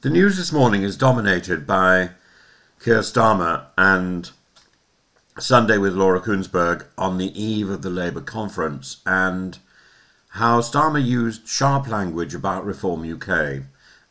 The news this morning is dominated by Keir Starmer and Sunday with Laura Kuenssberg on the eve of the Labour conference, and how Starmer used sharp language about Reform UK,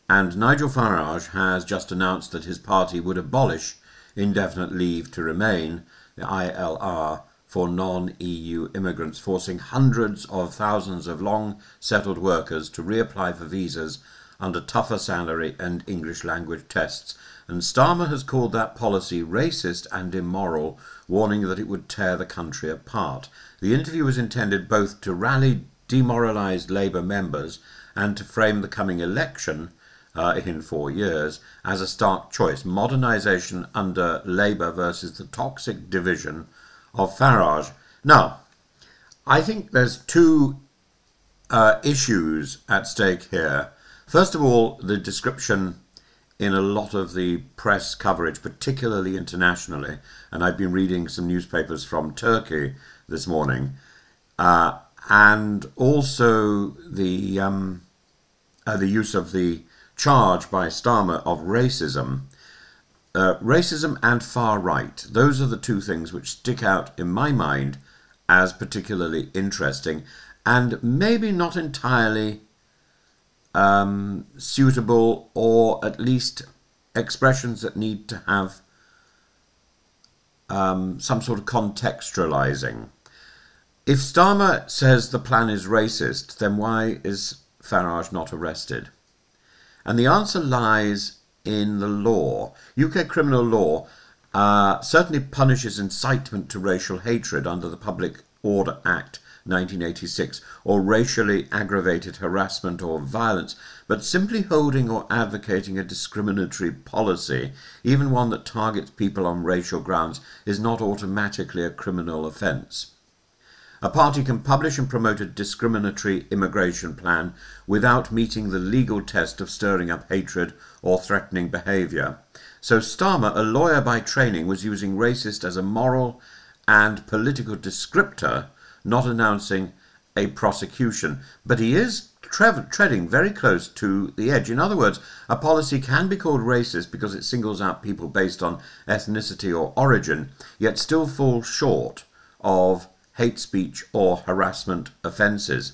and Nigel Farage has just announced that his party would abolish indefinite leave to remain, the ILR, for non-EU immigrants, forcing hundreds of thousands of long-settled workers to reapply for visas under tougher salary and English language tests. And Starmer has called that policy racist and immoral, warning that it would tear the country apart. The interview was intended both to rally demoralised Labour members and to frame the coming election in 4 years as a stark choice: modernisation under Labour versus the toxic division of Farage. Now, I think there's two issues at stake here. First of all, the description in a lot of the press coverage, particularly internationally, and I've been reading some newspapers from Turkey this morning, and also the use of the charge by Starmer of racism. Racism and far right, those are the two things which stick out in my mind as particularly interesting, and maybe not entirely suitable, or at least expressions that need to have some sort of contextualizing. If Starmer says the plan is racist, then why is Farage not arrested? And the answer lies in the law. UK criminal law certainly punishes incitement to racial hatred under the Public Order Act 1986, or racially aggravated harassment or violence, but simply holding or advocating a discriminatory policy, even one that targets people on racial grounds, is not automatically a criminal offence. A party can publish and promote a discriminatory immigration plan without meeting the legal test of stirring up hatred or threatening behaviour. So Starmer, a lawyer by training, was using racist as a moral and political descriptor, not announcing a prosecution. But he is treading very close to the edge. In other words, a policy can be called racist because it singles out people based on ethnicity or origin, yet still falls short of hate speech or harassment offences.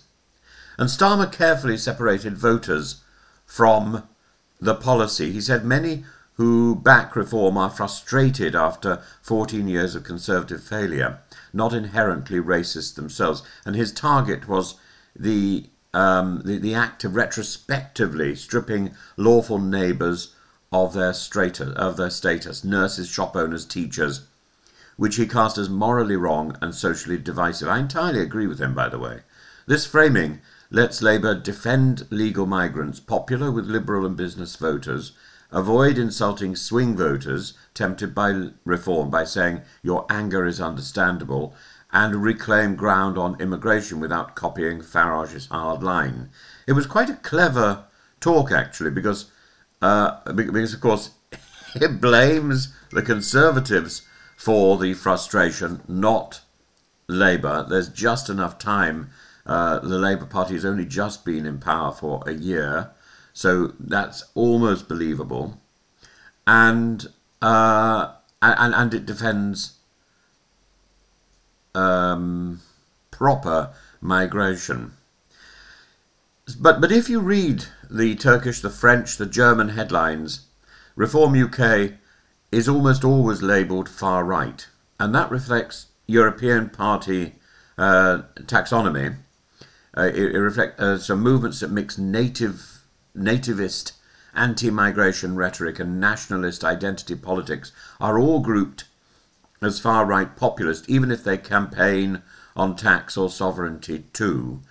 And Starmer carefully separated voters from the policy. He said many who back reform are frustrated after 14 years of Conservative failure, not inherently racist themselves. And his target was the act of retrospectively stripping lawful neighbours of their status, nurses, shop owners, teachers, which he cast as morally wrong and socially divisive. I entirely agree with him, by the way. This framing lets Labour defend legal migrants, popular with Liberal and business voters, avoid insulting swing voters tempted by reform by saying your anger is understandable, and reclaim ground on immigration without copying Farage's hard line. It was quite a clever talk, actually, because of course it blames the Conservatives for the frustration, not Labour. There's just enough time. The Labour Party has only just been in power for a year, so that's almost believable, and it defends proper migration. But if you read the Turkish, the French, the German headlines, Reform UK is almost always labelled far right, and that reflects European party taxonomy. It reflects some movements that mix nativist, anti-migration rhetoric and nationalist identity politics are all grouped as far-right populist, even if they campaign on tax or sovereignty too.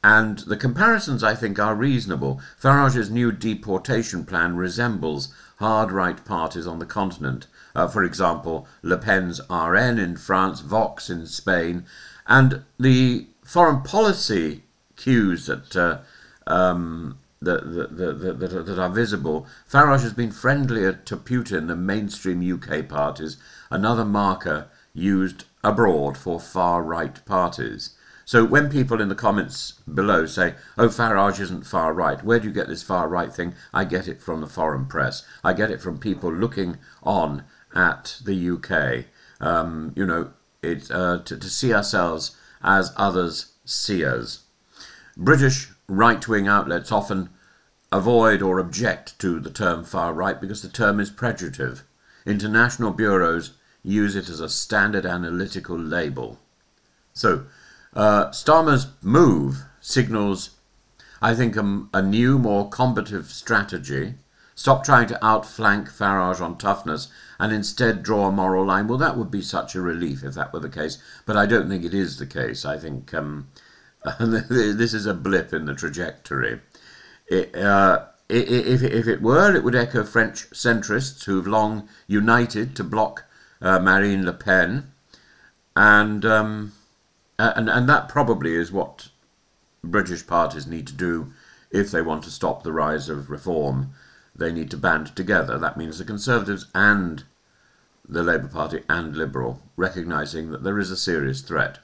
And the comparisons, I think, are reasonable. Farage's new deportation plan resembles hard-right parties on the continent. For example, Le Pen's RN in France, Vox in Spain, and the foreign policy cues that are visible. Farage has been friendlier to Putin than mainstream UK parties, another marker used abroad for far-right parties. So when people in the comments below say, oh, Farage isn't far right, where do you get this far right thing? I get it from the foreign press. I get it from people looking on at the UK. You know, to see ourselves as others see us. British right-wing outlets often avoid or object to the term far right because the term is pejorative. International bureaus use it as a standard analytical label. So, Starmer's move signals, I think, a new, more combative strategy. Stop trying to outflank Farage on toughness and instead draw a moral line. Well, that would be such a relief if that were the case, but I don't think it is the case. I think this is a blip in the trajectory. If it were, it would echo French centrists who've long united to block Marine Le Pen, and that probably is what British parties need to do if they want to stop the rise of reform. They need to band together. That means the Conservatives and the Labour Party and Liberal, recognising that there is a serious threat.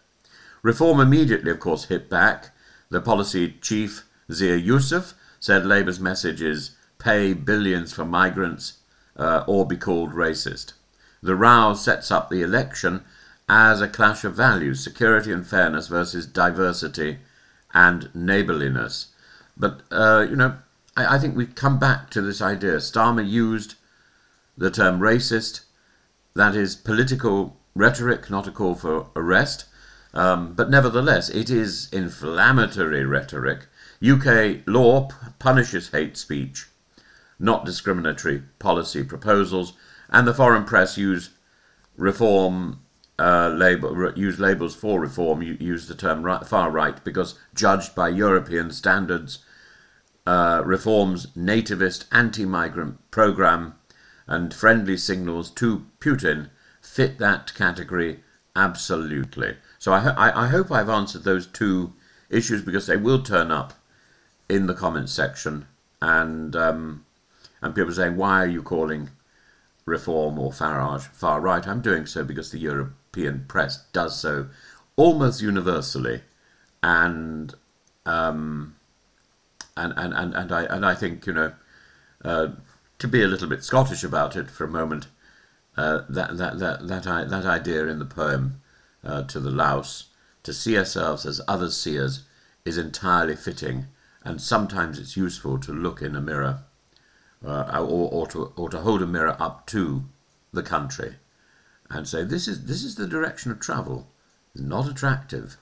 Reform immediately, of course, hit back. The policy chief, Zia Youssef, said Labour's message is pay billions for migrants or be called racist. The row sets up the election as a clash of values, security and fairness versus diversity and neighbourliness. But, you know, I think we come back to this idea. Starmer used the term racist. That is political rhetoric, not a call for arrest. But nevertheless, it is inflammatory rhetoric. UK law punishes hate speech, not discriminatory policy proposals, and the foreign press use labels for reform, use the term far right, because judged by European standards, reform's nativist anti-migrant programme and friendly signals to Putin fit that category absolutely. So I hope I've answered those two issues, because they will turn up in the comments section, and people saying, why are you calling Reform or Farage far right? I'm doing so because the European press does so almost universally, and I think, you know, to be a little bit Scottish about it for a moment, that idea in the poem to the louse, to see ourselves as others see us, is entirely fitting, and sometimes it's useful to look in a mirror, or to hold a mirror up to the country and say, this is the direction of travel. It's not attractive.